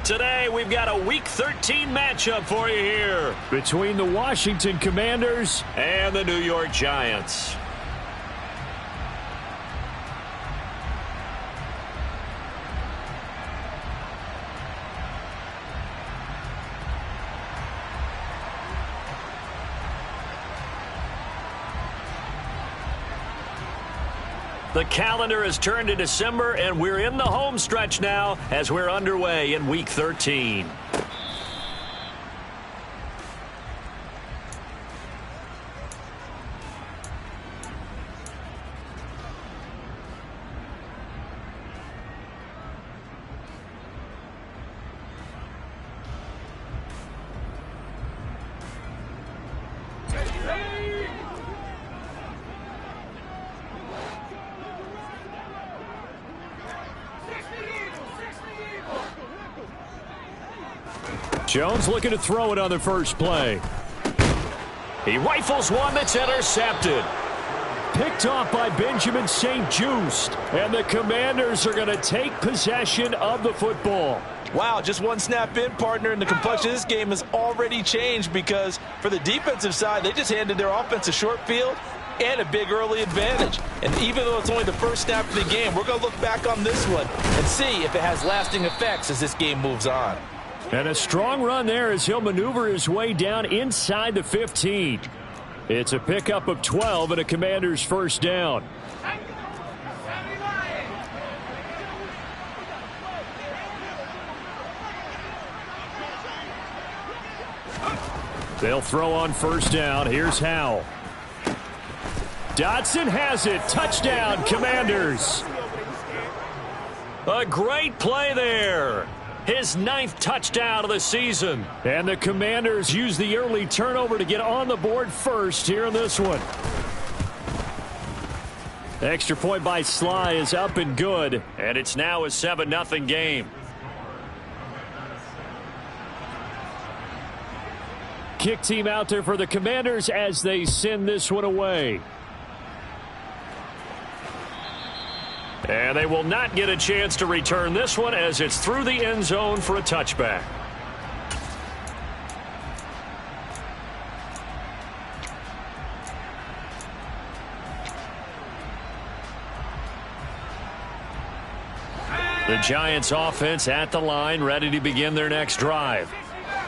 Today, we've got a Week 13 matchup for you here between the Washington Commanders and the New York Giants. The calendar has turned to December, and we're in the home stretch now as we're underway in Week 13. Jones looking to throw it on the first play. He rifles one that's intercepted. Picked off by Benjamin St-Juste. And the Commanders are going to take possession of the football. Wow, just one snap in, partner, and the complexion of this game has already changed because for the defensive side, they just handed their offense a short field and a big early advantage. And even though it's only the first snap of the game, we're going to look back on this one and see if it has lasting effects as this game moves on. And a strong run there as he'll maneuver his way down inside the 15. It's a pickup of 12 and a Commander's first down. They'll throw on first down. Here's Howell. Dotson has it. Touchdown, Commanders. A great play there. His 9th touchdown of the season. And the Commanders use the early turnover to get on the board first here in this one. Extra point by Sly is up and good. And it's now a 7-0 game. Kick team out there for the Commanders as they send this one away. And they will not get a chance to return this one as it's through the end zone for a touchback. The Giants offense at the line, ready to begin their next drive.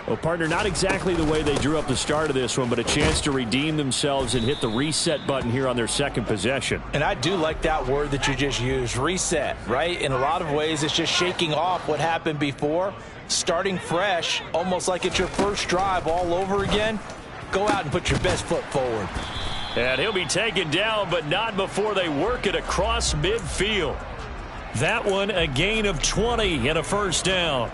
Well, partner, not exactly the way they drew up the start of this one, but a chance to redeem themselves and hit the reset button here on their second possession. And I do like that word that you just used, reset, right? In a lot of ways, it's just shaking off what happened before, starting fresh, almost like it's your first drive all over again. Go out and put your best foot forward. And he'll be taken down, but not before they work it across midfield. That one, a gain of 20 and a first down.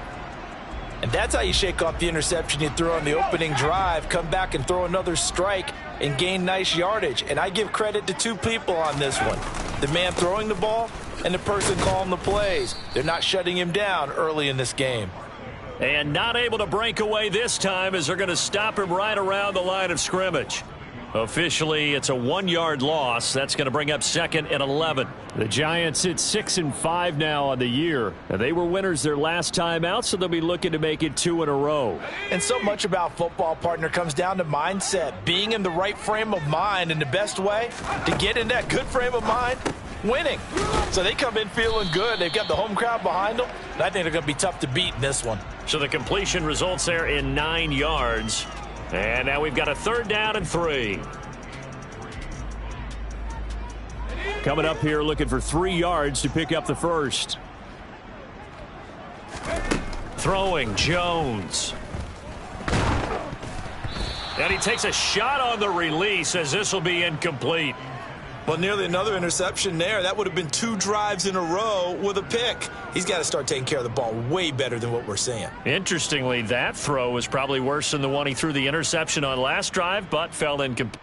And that's how you shake off the interception you threw on the opening drive, come back and throw another strike and gain nice yardage. And I give credit to two people on this one. The man throwing the ball and the person calling the plays. They're not shutting him down early in this game. And not able to break away this time as they're going to stop him right around the line of scrimmage. Officially, it's a 1-yard loss. That's going to bring up 2nd and 11. The Giants sit 6-5 now on the year. And they were winners their last time out, so they'll be looking to make it 2 in a row. And so much about football, partner, comes down to mindset. Being in the right frame of mind, and the best way to get in that good frame of mind, winning. So they come in feeling good. They've got the home crowd behind them. And I think they're going to be tough to beat in this one. So the completion results there in 9 yards. And now we've got a 3rd down and 3. Coming up here looking for 3 yards to pick up the first. Throwing Jones. And he takes a shot on the release as this will be incomplete. Well, nearly another interception there. That would have been 2 drives in a row with a pick. He's got to start taking care of the ball way better than what we're seeing. Interestingly, that throw was probably worse than the one he threw the interception on last drive, but fell incomplete.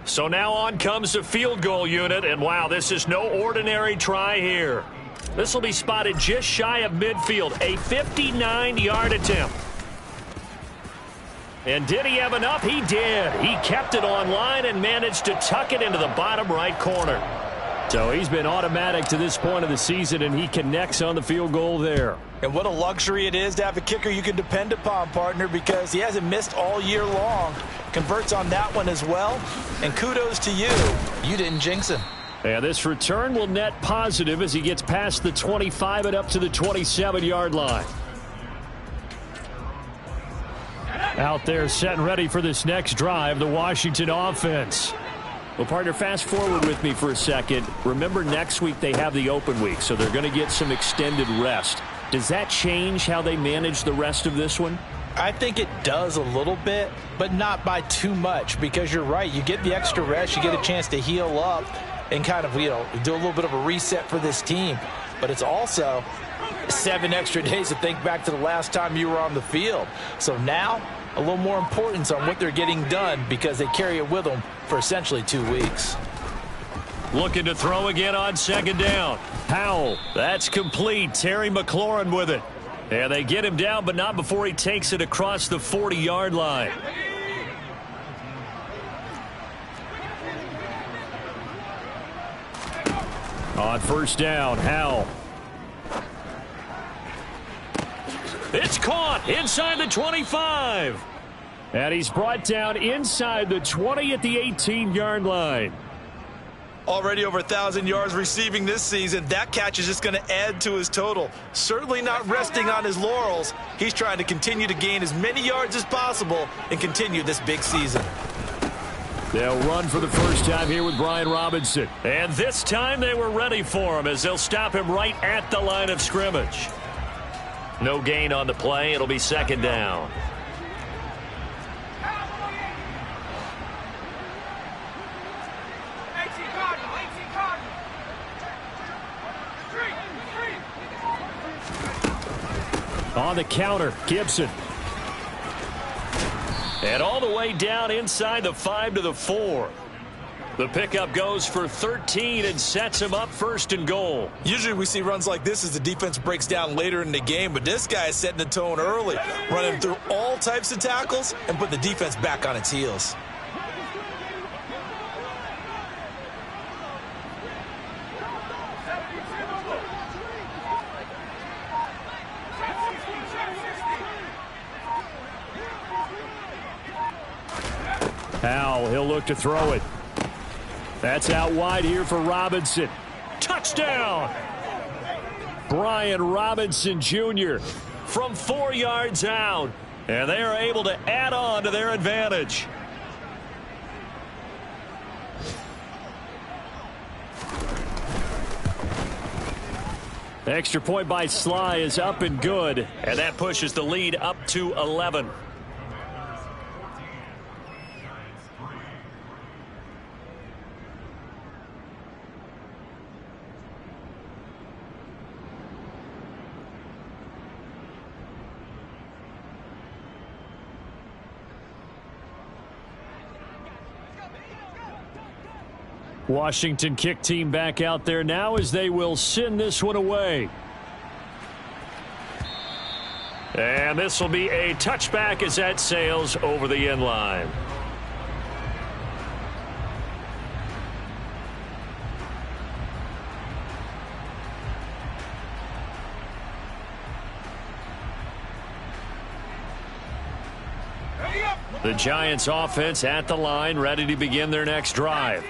So now on comes the field goal unit, and wow, this is no ordinary try here. This will be spotted just shy of midfield, a 59-yard attempt. And did he have enough? He did. He kept it on line and managed to tuck it into the bottom right corner. So he's been automatic to this point of the season, and he connects on the field goal there. And what a luxury it is to have a kicker you can depend upon, partner, because he hasn't missed all year long. Converts on that one as well. And kudos to you. You didn't jinx him. And this return will net positive as he gets past the 25 and up to the 27-yard line. Out there set and ready for this next drive, the Washington offense. Well, partner, fast forward with me for a second. Remember, next week they have the open week, so they're going to get some extended rest. Does that change how they manage the rest of this one? I think it does a little bit, but not by too much, because you're right. You get the extra rest, you get a chance to heal up and kind of, do a little bit of a reset for this team. But it's also 7 extra days to think back to the last time you were on the field. So now, a little more importance on what they're getting done because they carry it with them for essentially 2 weeks. Looking to throw again on second down. Powell, that's complete. Terry McLaurin with it. And they get him down, but not before he takes it across the 40-yard line. On first down, Howell. It's caught inside the 25. And he's brought down inside the 20 at the 18-yard line. Already over 1,000 yards receiving this season. That catch is just going to add to his total. Certainly not resting on his laurels. He's trying to continue to gain as many yards as possible and continue this big season. They'll run for the first time here with Brian Robinson. And this time they were ready for him as they'll stop him right at the line of scrimmage. No gain on the play. It'll be second down. On the counter, Gibson. And all the way down inside the 5 to the 4. The pickup goes for 13 and sets him up first and goal. Usually we see runs like this as the defense breaks down later in the game, but this guy is setting the tone early, running through all types of tackles and put the defense back on its heels. Powell, he'll look to throw it. That's out wide here for Robinson. Touchdown! Brian Robinson Jr. from 4 yards out. And they are able to add on to their advantage. The extra point by Sly is up and good. And that pushes the lead up to 11. Washington kick team back out there now as they will send this one away. And this will be a touchback as that sails over the end line. The Giants offense at the line, ready to begin their next drive.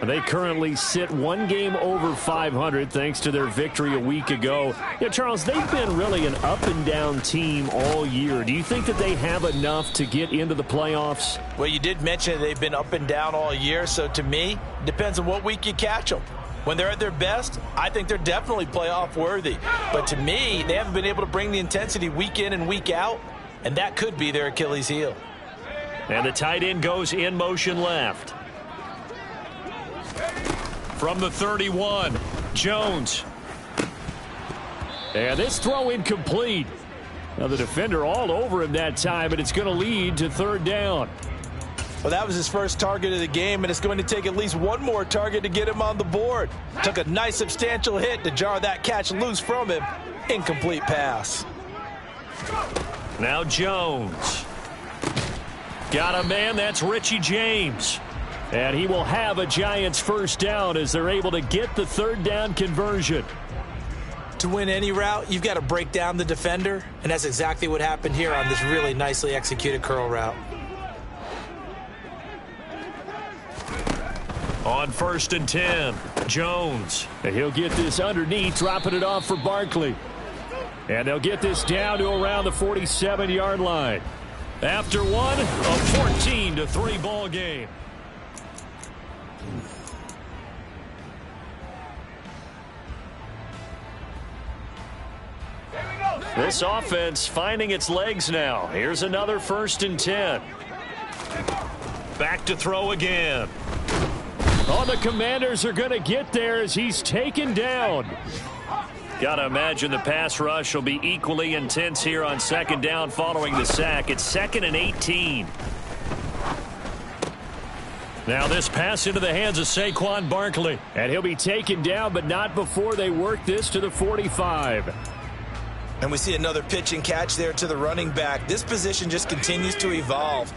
They currently sit 1 game over 500 thanks to their victory a week ago. Yeah, Charles, they've been really an up-and-down team all year. Do you think that they have enough to get into the playoffs? Well, you did mention they've been up and down all year, so to me, it depends on what week you catch them. When they're at their best, I think they're definitely playoff worthy. But to me, they haven't been able to bring the intensity week in and week out, and that could be their Achilles heel. And the tight end goes in motion left. From the 31, Jones. And this throw incomplete. Now the defender all over him that time, and it's going to lead to third down. Well, that was his first target of the game, and it's going to take at least one more target to get him on the board. Took a nice substantial hit to jar that catch loose from him. Incomplete pass. Now Jones. Got a man, that's Richie James. And he will have a Giants first down as they're able to get the third down conversion. To win any route, you've got to break down the defender, and that's exactly what happened here on this really nicely executed curl route. On 1st and 10, Jones. And he'll get this underneath, dropping it off for Barkley. And they'll get this down to around the 47-yard line. After one, a 14-3 ball game. This offense finding its legs now. Here's another 1st and 10. Back to throw again. Oh, the Commanders are going to get there as he's taken down. Got to imagine the pass rush will be equally intense here on 2nd down following the sack. It's 2nd and 18. Now this pass into the hands of Saquon Barkley. And he'll be taken down, but not before they work this to the 45. And we see another pitch and catch there to the running back. This position just continues to evolve.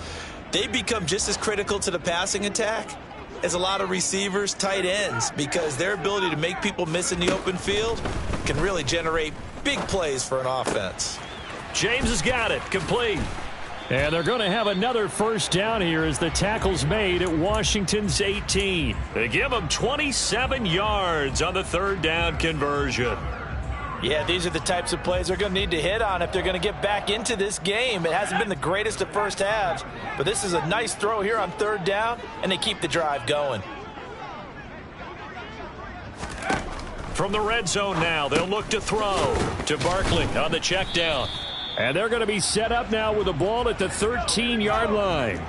They become just as critical to the passing attack as a lot of receivers, tight ends, because their ability to make people miss in the open field can really generate big plays for an offense. James has got it, complete. And they're going to have another first down here as the tackle's made at Washington's 18. They give them 27 yards on the 3rd down conversion. Yeah, these are the types of plays they're going to need to hit on if they're going to get back into this game. It hasn't been the greatest of first halves, but this is a nice throw here on 3rd down, and they keep the drive going. From the red zone now, they'll look to throw to Barkley on the check down. And they're going to be set up now with the ball at the 13-yard line.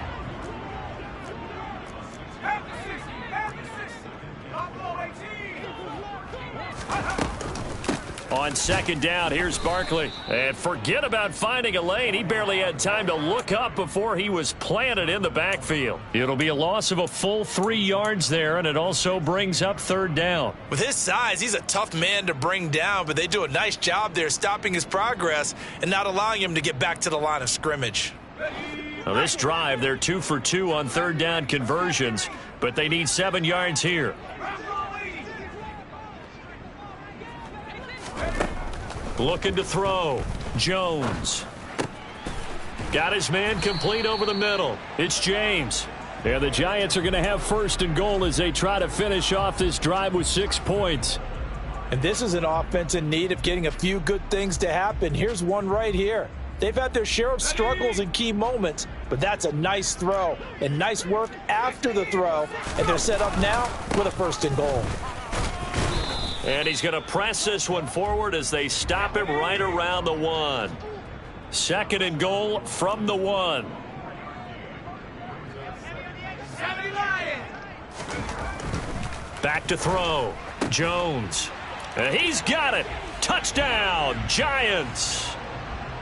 On 2nd down, here's Barkley. And forget about finding a lane. He barely had time to look up before he was planted in the backfield. It'll be a loss of a full 3 yards there, and it also brings up 3rd down. With his size, he's a tough man to bring down, but they do a nice job there stopping his progress and not allowing him to get back to the line of scrimmage. Now this drive, they're 2 for 2 on 3rd down conversions, but they need 7 yards here. Looking to throw. Jones. Got his man complete over the middle. It's James. And the Giants are going to have 1st and goal as they try to finish off this drive with 6 points. And this is an offense in need of getting a few good things to happen. Here's one right here. They've had their share of struggles in key moments, but that's a nice throw and nice work after the throw. And they're set up now with a 1st and goal. And he's going to press this one forward as they stop him right around the 1. 2nd and goal from the 1. Back to throw. Jones. And he's got it. Touchdown, Giants.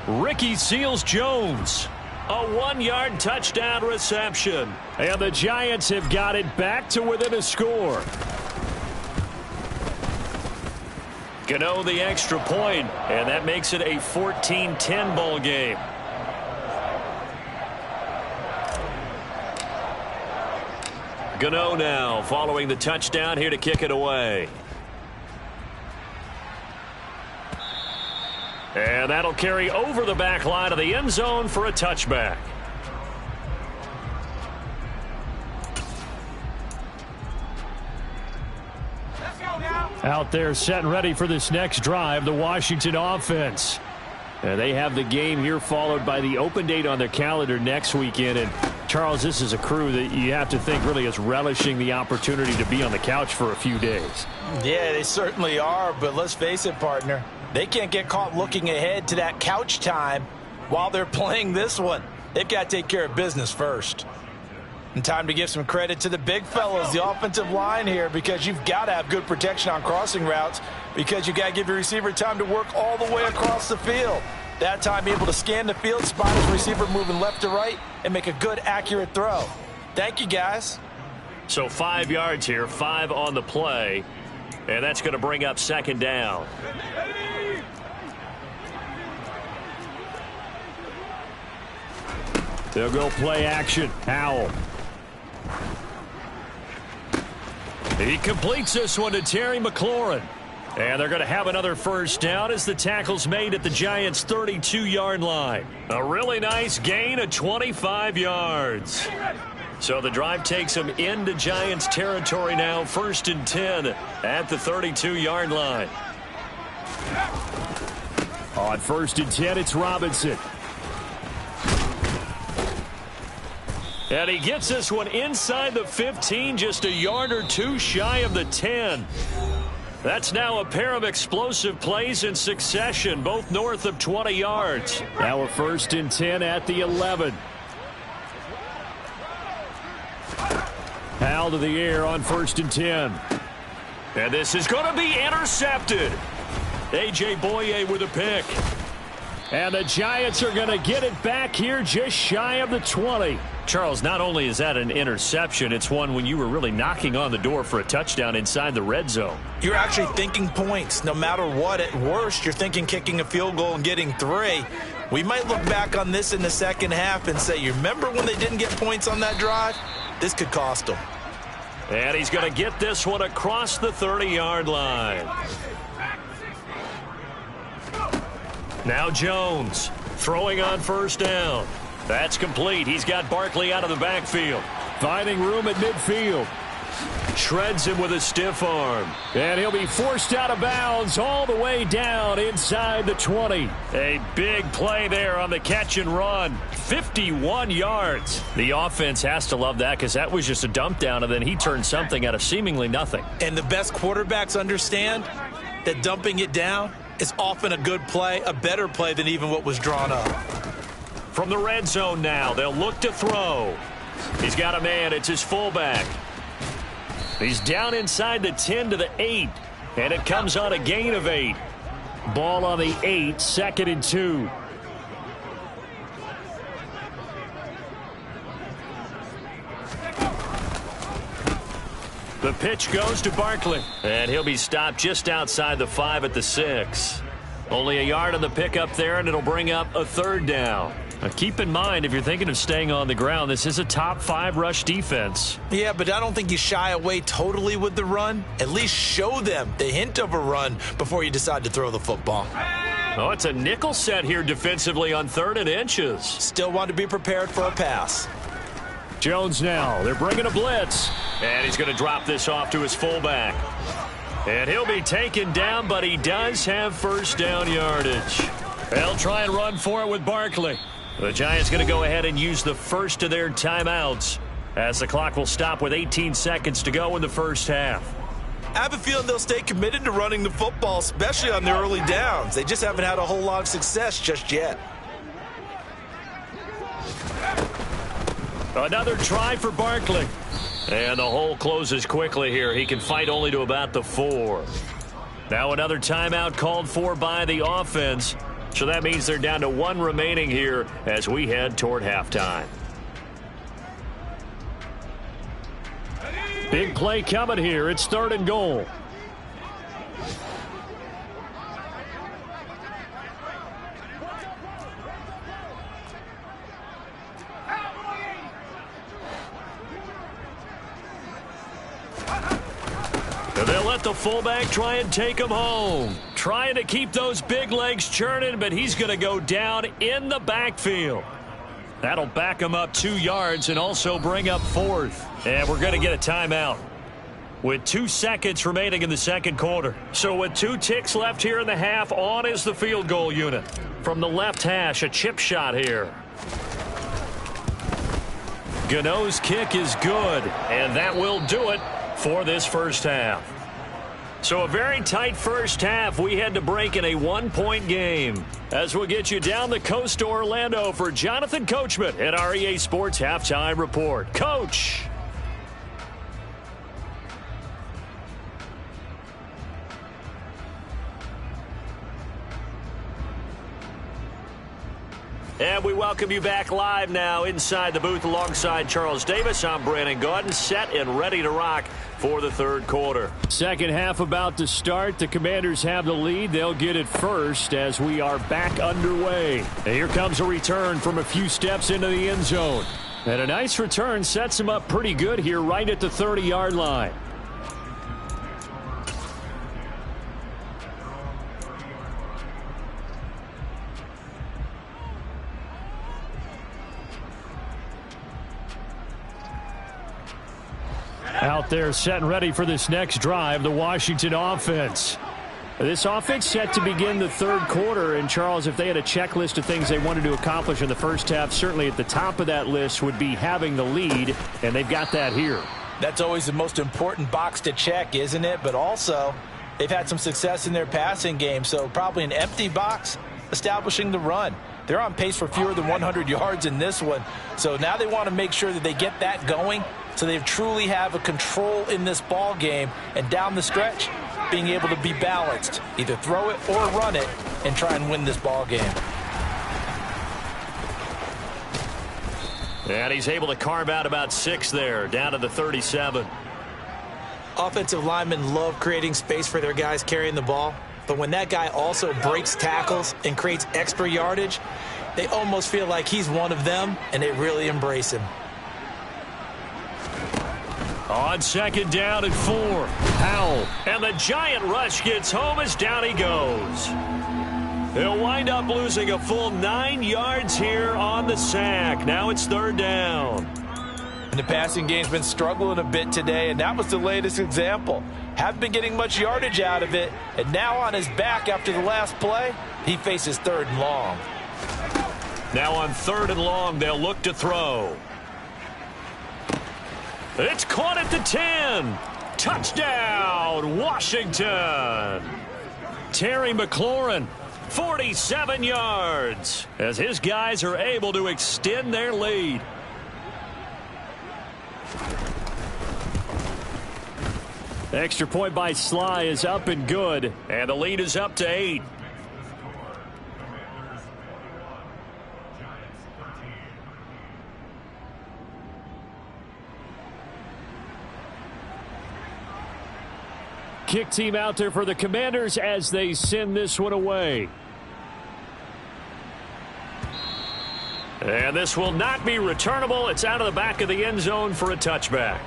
Ricky Seals-Jones. A 1-yard touchdown reception. And the Giants have got it back to within a score. Gano the extra point, and that makes it a 14-10 ball game. Gano now following the touchdown here to kick it away. And that'll carry over the back line of the end zone for a touchback. Out there set and ready for this next drive, the Washington offense. And they have the game here followed by the open date on their calendar next weekend. And Charles, this is a crew that you have to think really is relishing the opportunity to be on the couch for a few days. Yeah, they certainly are, but let's face it, partner. They can't get caught looking ahead to that couch time while they're playing this one. They've got to take care of business first. And time to give some credit to the big fellas, the offensive line here, because you've got to have good protection on crossing routes because you've got to give your receiver time to work all the way across the field. That time able to scan the field, spot his receiver moving left to right, and make a good, accurate throw. Thank you, guys. So 5 yards here, 5 on the play. And that's going to bring up second down. They'll go play action. Howell. He completes this one to Terry McLaurin. And they're going to have another first down as the tackle's made at the Giants' 32-yard line. A really nice gain of 25 yards. So the drive takes them into Giants territory now, 1st and 10 at the 32-yard line. On 1st and 10, it's Robinson. And he gets this one inside the 15, just a yard or two shy of the 10. That's now a pair of explosive plays in succession, both north of 20 yards. Now a 1st and 10 at the 11. Howell to the air on 1st and 10. And this is going to be intercepted. A.J. Boye with a pick. And the Giants are going to get it back here just shy of the 20. Charles, not only is that an interception, it's one when you were really knocking on the door for a touchdown inside the red zone. You're actually thinking points. No matter what, at worst, you're thinking kicking a field goal and getting 3. We might look back on this in the second half and say, you remember when they didn't get points on that drive? This could cost them. And he's going to get this one across the 30-yard line. Now Jones throwing on 1st down. That's complete. He's got Barkley out of the backfield. Finding room at midfield. Shreds him with a stiff arm. And he'll be forced out of bounds all the way down inside the 20. A big play there on the catch and run. 51 yards. The offense has to love that because that was just a dump down, and then he turned something out of seemingly nothing. And the best quarterbacks understand that dumping it down is often a good play, a better play than even what was drawn up. From the red zone now, they'll look to throw. He's got a man. It's his fullback. He's down inside the 10 to the 8, and it comes on a gain of 8. Ball on the 8, 2nd and 2. The pitch goes to Barkley, and he'll be stopped just outside the 5 at the 6. Only a yard on the pickup there, and it'll bring up a 3rd down. Now keep in mind, if you're thinking of staying on the ground, this is a top 5 rush defense. Yeah, but I don't think you shy away totally with the run. At least show them the hint of a run before you decide to throw the football. Oh, it's a nickel set here defensively on 3rd and inches. Still want to be prepared for a pass. Jones now. They're bringing a blitz. And he's going to drop this off to his fullback. And he'll be taken down, but he does have 1st down yardage. They'll try and run for it with Barkley. The Giants going to go ahead and use the first of their timeouts as the clock will stop with 18 seconds to go in the first half. I have a feeling they'll stay committed to running the football, especially on their early downs. They just haven't had a whole lot of success just yet. Another try for Barkley. And the hole closes quickly here. He can fight only to about the 4. Now another timeout called for by the offense. So that means they're down to 1 remaining here as we head toward halftime. Big play coming here. It's 3rd and goal. They'll let the fullback try and take him home. Trying to keep those big legs churning, but he's going to go down in the backfield. That'll back him up 2 yards and also bring up 4th. And we're going to get a timeout with 2 seconds remaining in the second quarter. So with 2 ticks left here in the half, on is the field goal unit. From the left hash, a chip shot here. Gano's kick is good, and that will do it for this first half. So a very tight first half. We had to break in a 1-point game. As we'll get you down the coast to Orlando for Jonathan Coachman at our EA Sports Halftime Report. Coach. And we welcome you back live now inside the booth alongside Charles Davis. I'm Brandon Gaudin, set and ready to rock for the third quarter. Second half about to start. The Commanders have the lead. They'll get it first as we are back underway. And here comes a return from a few steps into the end zone. And a nice return sets him up pretty good here right at the 30-yard line. Out there set and ready for this next drive, the Washington offense. This offense set to begin the third quarter, and Charles, if they had a checklist of things they wanted to accomplish in the first half, certainly at the top of that list would be having the lead, and they've got that here. That's always the most important box to check, isn't it? But also, they've had some success in their passing game, so probably an empty box establishing the run. They're on pace for fewer than 100 yards in this one, so now they want to make sure that they get that going so they truly have a control in this ball game, and down the stretch, being able to be balanced. Either throw it or run it and try and win this ball game. And he's able to carve out about 6 there, down to the 37. Offensive linemen love creating space for their guys carrying the ball, but when that guy also breaks tackles and creates extra yardage, they almost feel like he's one of them, and they really embrace him. On second down and 4, Howell. And the giant rush gets home as down he goes. He'll wind up losing a full 9 yards here on the sack. Now it's third down. And the passing game's been struggling a bit today, and that was the latest example. Haven't been getting much yardage out of it, and now on his back after the last play, he faces third and long. Now on third and long, they'll look to throw. It's caught at the 10. Touchdown, Washington. Terry McLaurin, 47 yards, as his guys are able to extend their lead. Extra point by Sly is up and good, and the lead is up to 8. Kick team out there for the Commanders as they send this one away. And this will not be returnable. It's out of the back of the end zone for a touchback.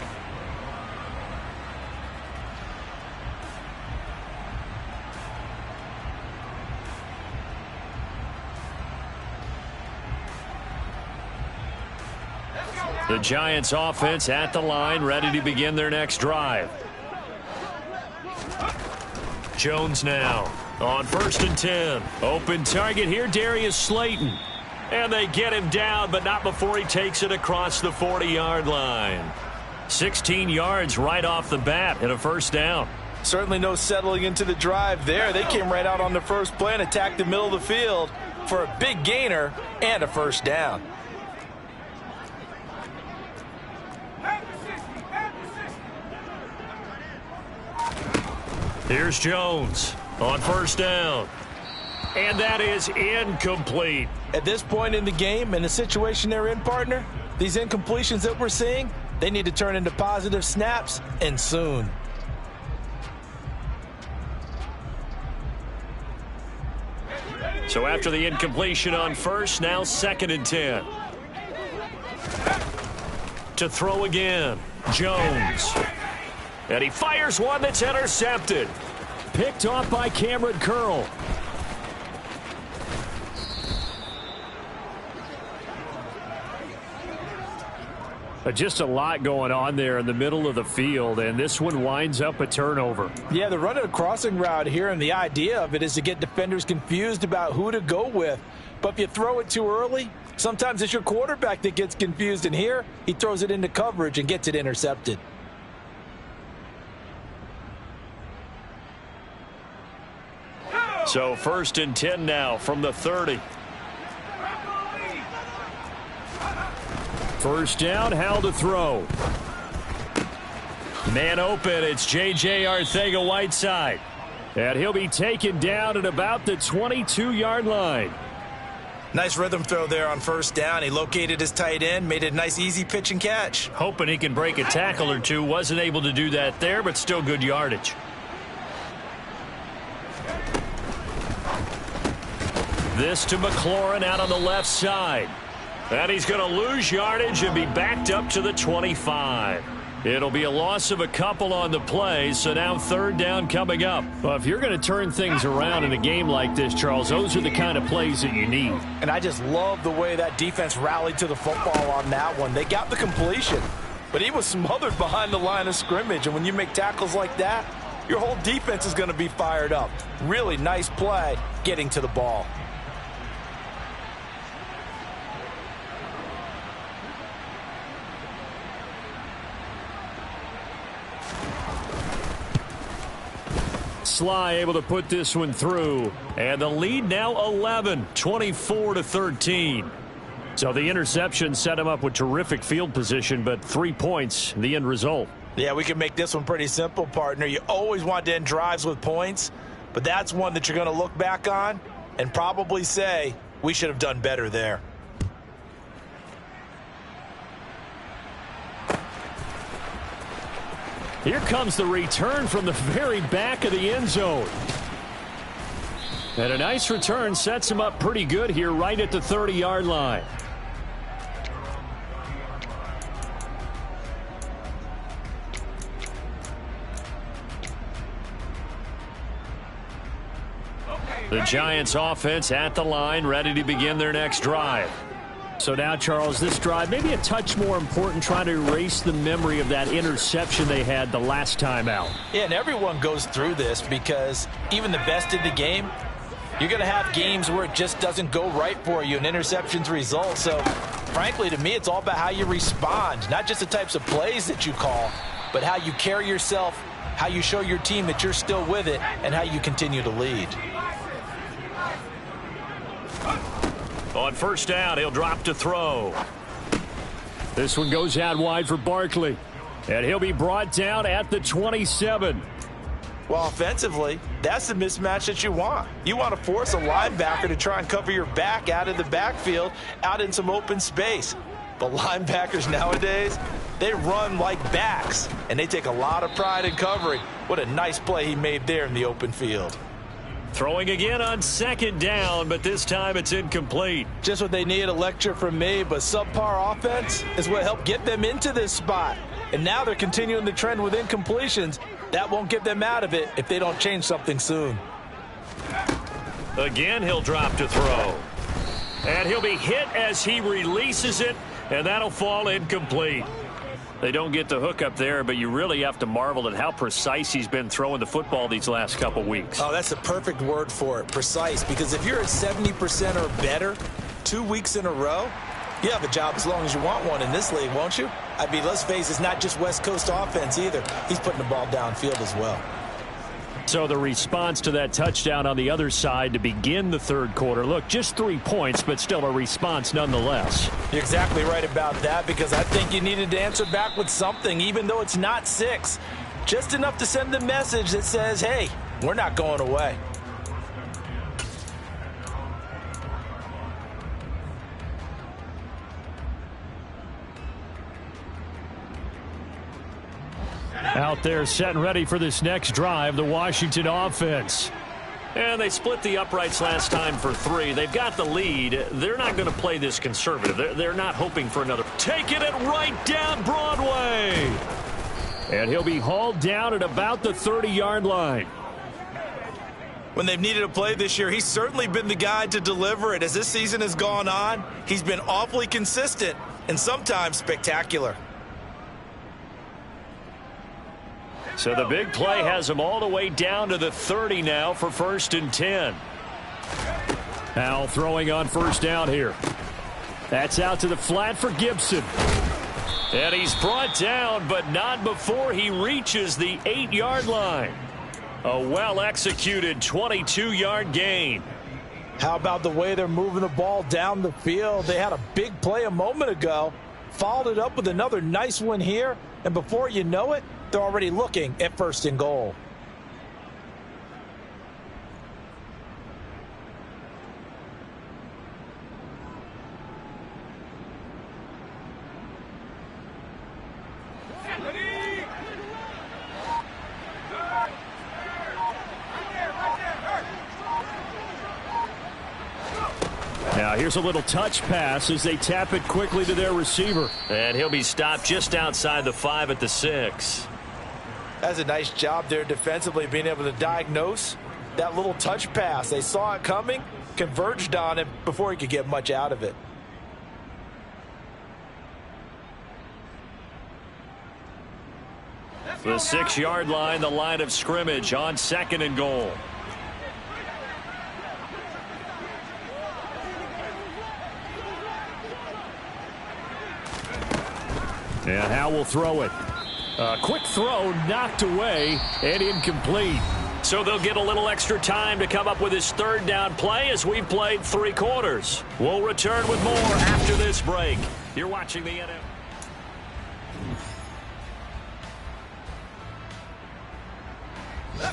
The Giants offense at the line, ready to begin their next drive. Jones now on 1st and 10. Open target here, Darius Slayton. And they get him down, but not before he takes it across the 40-yard line. 16 yards right off the bat and a first down. Certainly no settling into the drive there. They came right out on the first play and attacked the middle of the field for a big gainer and a first down. Here's Jones on first down. And that is incomplete. At this point in the game and the situation they're in, partner, these incompletions that we're seeing, they need to turn into positive snaps, and soon. So after the incompletion on first, now 2nd and 10. To throw again, Jones. And he fires one that's intercepted. Picked off by Cameron Curl. Just a lot going on there in the middle of the field, and this one winds up a turnover. Yeah, they're running a crossing route here, and the idea of it is to get defenders confused about who to go with. But if you throw it too early, sometimes it's your quarterback that gets confused, and here he throws it into coverage and gets it intercepted. So 1st and 10 now from the 30. First down, Howell to throw. Man open, it's J.J. Arcega-Whiteside. And he'll be taken down at about the 22-yard line. Nice rhythm throw there on first down. He located his tight end, made it a nice easy pitch and catch. Hoping he can break a tackle or two. Wasn't able to do that there, but still good yardage. This to McLaurin out on the left side. And he's going to lose yardage and be backed up to the 25. It'll be a loss of a couple on the play, so now third down coming up. Well, if you're going to turn things around in a game like this, Charles, those are the kind of plays that you need. And I just love the way that defense rallied to the football on that one. They got the completion, but he was smothered behind the line of scrimmage. And when you make tackles like that, your whole defense is going to be fired up. Really nice play getting to the ball. Sly able to put this one through, and the lead now 11, 24-13. So the interception set him up with terrific field position, but 3 points, the end result. Yeah, we can make this one pretty simple, partner. You always want to end drives with points, but that's one that you're going to look back on and probably say, we should have done better there. Here comes the return from the very back of the end zone. And a nice return sets him up pretty good here right at the 30-yard line. The Giants offense at the line, ready to begin their next drive. So now, Charles, this drive maybe a touch more important, trying to erase the memory of that interception they had the last time out. Yeah, and everyone goes through this because even the best in the game, you're going to have games where it just doesn't go right for you and interceptions result. So, frankly, to me, it's all about how you respond, not just the types of plays that you call, but how you carry yourself, how you show your team that you're still with it, and how you continue to lead. On first down, he'll drop to throw. This one goes out wide for Barkley. And he'll be brought down at the 27. Well, offensively, that's the mismatch that you want. You want to force a linebacker to try and cover your back out of the backfield, out in some open space. But linebackers nowadays, they run like backs, and they take a lot of pride in covering. What a nice play he made there in the open field. Throwing again on second down, but this time it's incomplete. Just what they need, a lecture from me, but subpar offense is what helped get them into this spot. And now they're continuing the trend with incompletions. That won't get them out of it if they don't change something soon. Again, he'll drop to throw. And he'll be hit as he releases it, and that'll fall incomplete. They don't get the hook up there, but you really have to marvel at how precise he's been throwing the football these last couple weeks. Oh, that's the perfect word for it, precise, because if you're at 70% or better 2 weeks in a row, you have a job as long as you want one in this league, won't you? I mean, let's face it, it's not just West Coast offense either. He's putting the ball downfield as well. So the response to that touchdown on the other side to begin the third quarter. Look, just 3 points, but still a response nonetheless. You're exactly right about that, because I think you needed to answer back with something, even though it's not 6. Just enough to send the message that says, hey, we're not going away. Out there set and ready for this next drive, the Washington offense. And they split the uprights last time for 3. They've got the lead. They're not going to play this conservative. They're not hoping for another. Taking it right down Broadway. And he'll be hauled down at about the 30-yard line. When they've needed a play this year, he's certainly been the guy to deliver it. As this season has gone on, he's been awfully consistent and sometimes spectacular. So the big play has him all the way down to the 30 now for 1st and 10. Now throwing on first down here. That's out to the flat for Gibson. And he's brought down, but not before he reaches the 8-yard line. A well-executed 22-yard gain. How about the way they're moving the ball down the field? They had a big play a moment ago, followed it up with another nice one here, and before you know it, they're already looking at 1st and goal. Now here's a little touch pass as they tap it quickly to their receiver. And he'll be stopped just outside the 5 at the 6. That's a nice job there defensively, being able to diagnose that little touch pass. They saw it coming, converged on it before he could get much out of it. The 6-yard line, the line of scrimmage on 2nd and goal. And Howe will throw it. A quick throw knocked away and incomplete. So they'll get a little extra time to come up with his 3rd down play as we've played 3 quarters. We'll return with more after this break. You're watching the NFL.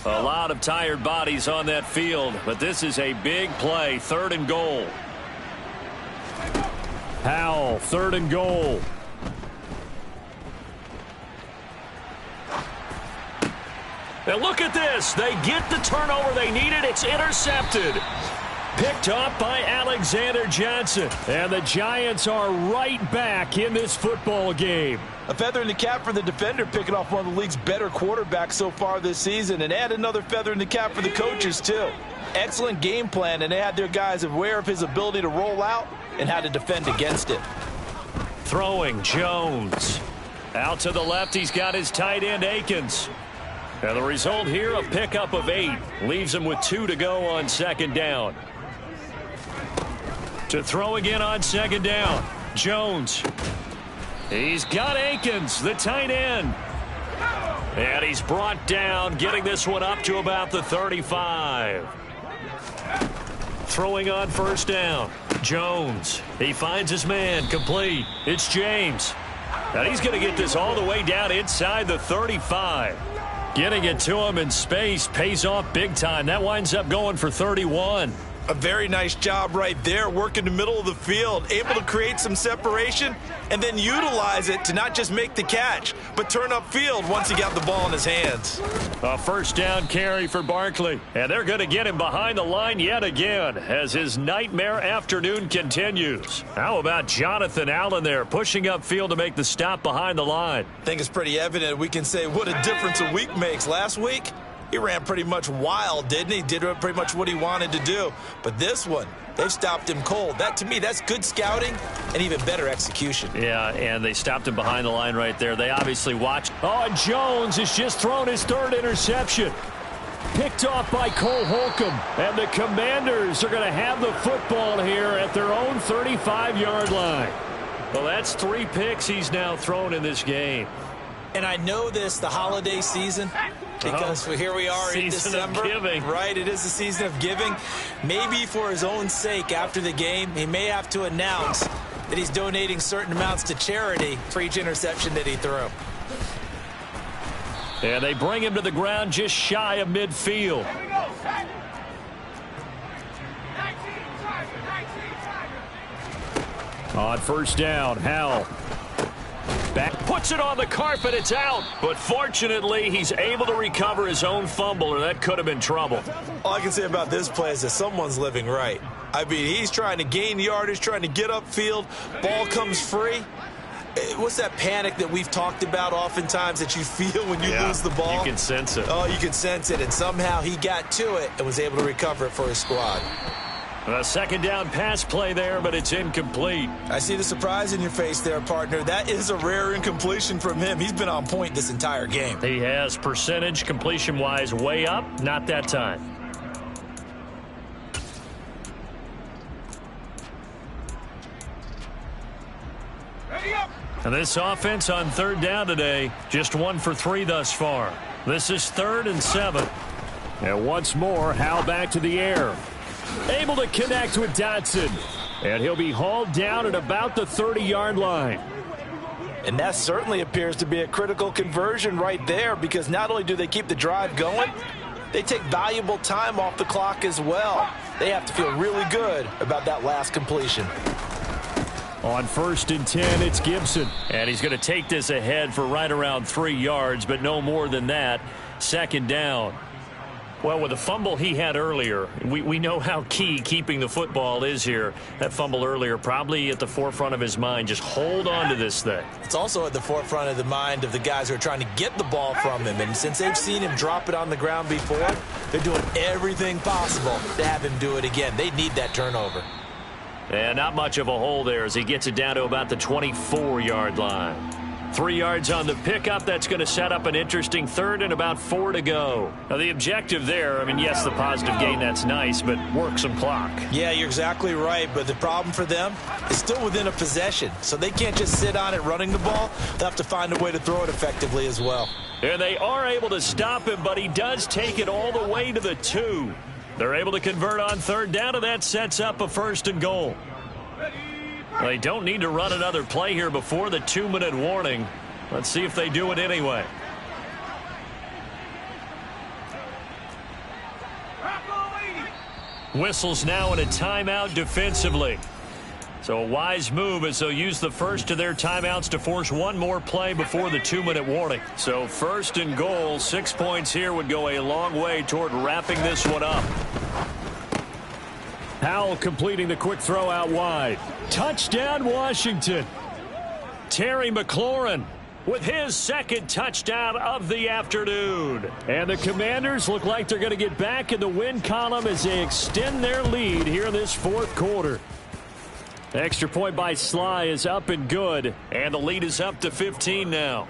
A lot of tired bodies on that field, but this is a big play. 3rd and goal. Howell, 3rd and goal. And look at this. They get the turnover they needed. It's intercepted. Picked off by Alexander Johnson. And the Giants are right back in this football game. A feather in the cap for the defender, picking off one of the league's better quarterbacks so far this season. And add another feather in the cap for the coaches, too. Excellent game plan, and they had their guys aware of his ability to roll out and how to defend against it. Throwing, Jones. Out to the left, he's got his tight end, Akins. And the result here, a pickup of 8. Leaves him with 2 to go on 2nd down. To throw again on 2nd down. Jones. He's got Akins, the tight end. And he's brought down, getting this one up to about the 35. Throwing on 1st down. Jones. He finds his man, complete. It's James. And he's going to get this all the way down inside the 35. Getting it to him in space pays off big time. That winds up going for 31. A very nice job right there, working the middle of the field, able to create some separation and then utilize it to not just make the catch, but turn upfield once he got the ball in his hands. A 1st down carry for Barkley. And they're going to get him behind the line yet again as his nightmare afternoon continues. How about Jonathan Allen there pushing upfield to make the stop behind the line? I think it's pretty evident. We can say what a difference a week makes. Last week, he ran pretty much wild, didn't he? Did pretty much what he wanted to do. But this one, they've stopped him cold. That, to me, that's good scouting and even better execution. Yeah, and they stopped him behind the line right there. They obviously watched. Oh, and Jones has just thrown his 3rd interception. Picked off by Cole Holcomb. And the Commanders are going to have the football here at their own 35-yard line. Well, that's 3 picks he's now thrown in this game. And I know this, the holiday season, because here we are in December. Right, it is the season of giving. Maybe for his own sake after the game, he may have to announce that he's donating certain amounts to charity for each interception that he threw. And they bring him to the ground just shy of midfield. On 1st down, Howell. Back, puts it on the carpet, it's out. But fortunately, he's able to recover his own fumble, or that could have been trouble. All I can say about this play is that someone's living right. I mean, he's trying to gain yardage, trying to get upfield. Ball comes free. What's that panic that we've talked about oftentimes that you feel when you lose the ball? You can sense it. Oh, you can sense it. And somehow he got to it and was able to recover it for his squad. A 2nd down pass play there, but it's incomplete. I see the surprise in your face there, partner. That is a rare incompletion from him. He's been on point this entire game. He has percentage completion-wise way up, not that time. And this offense on 3rd down today, just 1 for 3 thus far. This is 3rd and 7. And once more, Howe back to the air. Able to connect with Dotson. And he'll be hauled down at about the 30-yard line. And that certainly appears to be a critical conversion right there, because not only do they keep the drive going, they take valuable time off the clock as well. They have to feel really good about that last completion. On 1st and 10, it's Gibson. And he's going to take this ahead for right around 3 yards, but no more than that. 2nd down. Well, with the fumble he had earlier, we know how key keeping the football is here. That fumble earlier probably at the forefront of his mind. Just hold on to this thing. It's also at the forefront of the mind of the guys who are trying to get the ball from him. And since they've seen him drop it on the ground before, they're doing everything possible to have him do it again. They need that turnover. And not much of a hole there as he gets it down to about the 24-yard line. 3 yards on the pickup. That's going to set up an interesting third and about 4 to go. Now, the objective there, I mean, yes, the positive gain, that's nice, but work some clock. Yeah, you're exactly right, but the problem for them is still within a possession, so they can't just sit on it running the ball. They'll have to find a way to throw it effectively as well. And they are able to stop him, but he does take it all the way to the 2. They're able to convert on third down, and that sets up a 1st and goal. They don't need to run another play here before the 2-minute warning. Let's see if they do it anyway. Whistles now in a timeout defensively. So a wise move as they'll use the first of their timeouts to force one more play before the 2-minute warning. So 1st and goal, 6 points here would go a long way toward wrapping this one up. Howell completing the quick throw out wide. Touchdown, Washington. Terry McLaurin with his 2nd touchdown of the afternoon. And the Commanders look like they're going to get back in the win column as they extend their lead here in this 4th quarter. Extra point by Sly is up and good, and the lead is up to 15 now.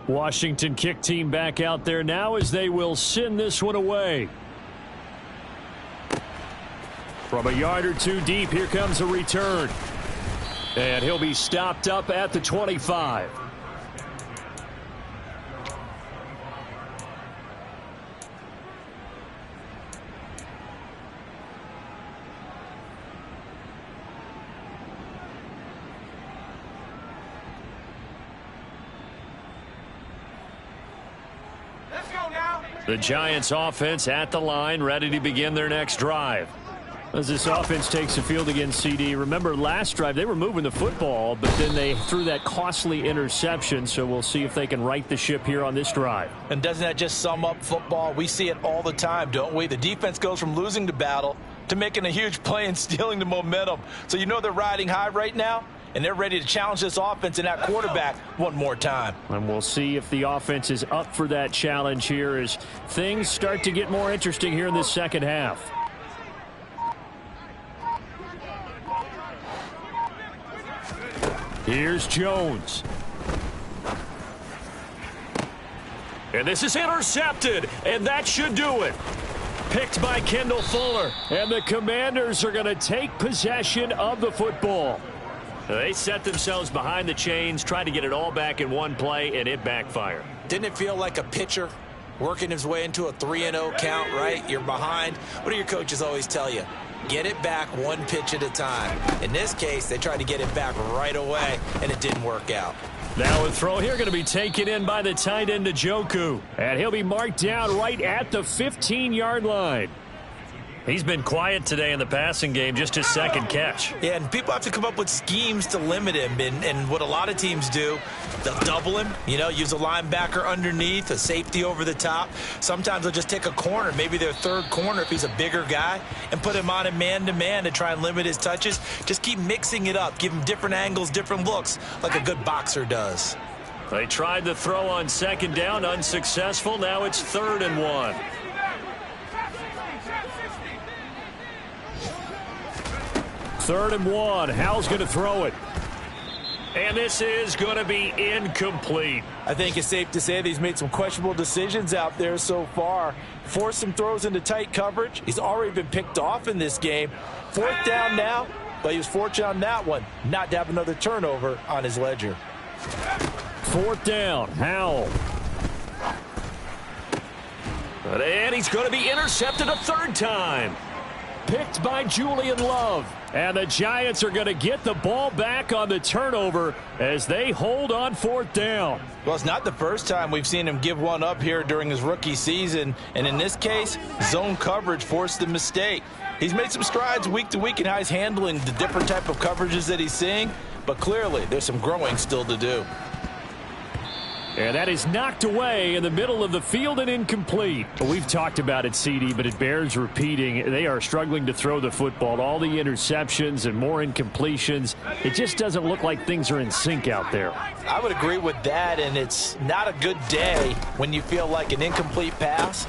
Washington kick team back out there now as they will send this one away. From a yard or 2 deep, here comes a return. And he'll be stopped up at the 25. The Giants offense at the line, ready to begin their next drive. As this offense takes the field against CD, remember last drive they were moving the football, but then they threw that costly interception, so we'll see if they can right the ship here on this drive. And doesn't that just sum up football? We see it all the time, don't we? The defense goes from losing the battle to making a huge play and stealing the momentum. So you know they're riding high right now, and they're ready to challenge this offense and that quarterback one more time. And we'll see if the offense is up for that challenge here as things start to get more interesting here in this second half. Here's Jones. And this is intercepted, and that should do it. Picked by Kendall Fuller. And the Commanders are going to take possession of the football. They set themselves behind the chains, tried to get it all back in one play, and it backfired. Didn't it feel like a pitcher working his way into a 3-0 count, right? You're behind. What do your coaches always tell you? Get it back one pitch at a time. In this case, they tried to get it back right away, and it didn't work out. Now a throw here going to be taken in by the tight end Njoku. And he'll be marked down right at the 15-yard line. He's been quiet today in the passing game, just his 2nd catch. Yeah, and people have to come up with schemes to limit him. And what a lot of teams do, they'll double him, use a linebacker underneath, a safety over the top. Sometimes they'll just take a corner, maybe their 3rd corner if he's a bigger guy, and put him on a man-to-man to try and limit his touches. Just keep mixing it up, give him different angles, different looks, like a good boxer does. They tried the throw on 2nd down, unsuccessful. Now it's 3rd and 1. Third and 1. Howell's going to throw it. And this is going to be incomplete. I think it's safe to say that he's made some questionable decisions out there so far. Forced some throws into tight coverage. He's already been picked off in this game. 4th down now, but he was fortunate on that one not to have another turnover on his ledger. 4th down, Howell. And he's going to be intercepted a 3rd time. Picked by Julian Love. And the Giants are going to get the ball back on the turnover as they hold on 4th down. Well, it's not the first time we've seen him give one up here during his rookie season. And in this case, zone coverage forced the mistake. He's made some strides week to week in how he's handling the different type of coverages that he's seeing. But clearly, there's some growing still to do. And that is knocked away in the middle of the field and incomplete. We've talked about it, CD, but it bears repeating. They are struggling to throw the football. All the interceptions and more incompletions. It just doesn't look like things are in sync out there. I would agree with that, and it's not a good day when you feel like an incomplete pass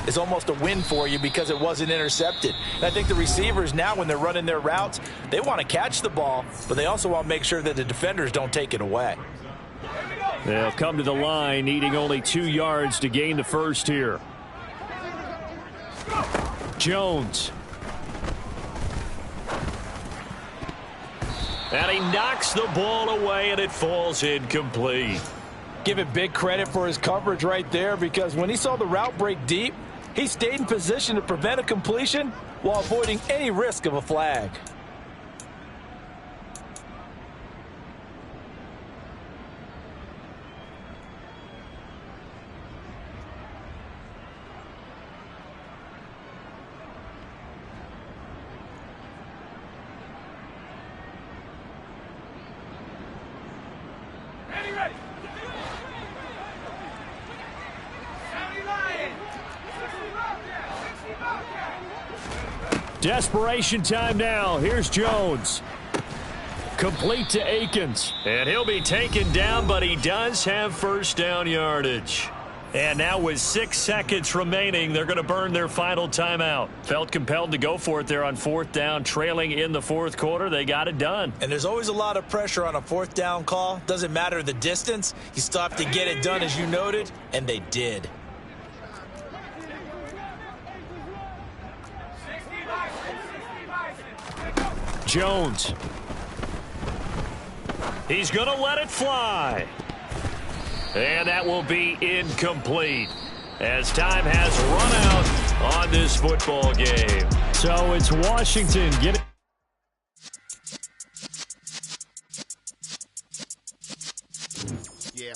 is almost a win for you because it wasn't intercepted. And I think the receivers now, when they're running their routes, they want to catch the ball, but they also want to make sure that the defenders don't take it away. They'll come to the line, needing only 2 yards to gain the first here. Jones. And he knocks the ball away, and it falls incomplete. Give it big credit for his coverage right there, because when he saw the route break deep, he stayed in position to prevent a completion while avoiding any risk of a flag. Desperation time now. Here's Jones. Complete to Akins. And he'll be taken down, but he does have first down yardage. And now with 6 seconds remaining, they're going to burn their final timeout. Felt compelled to go for it there on 4th down, trailing in the 4th quarter. They got it done. And there's always a lot of pressure on a 4th down call. Doesn't matter the distance. You still have to get it done, as you noted, and they did. Jones. He's going to let it fly. And that will be incomplete as time has run out on this football game. So it's Washington getting... Yeah.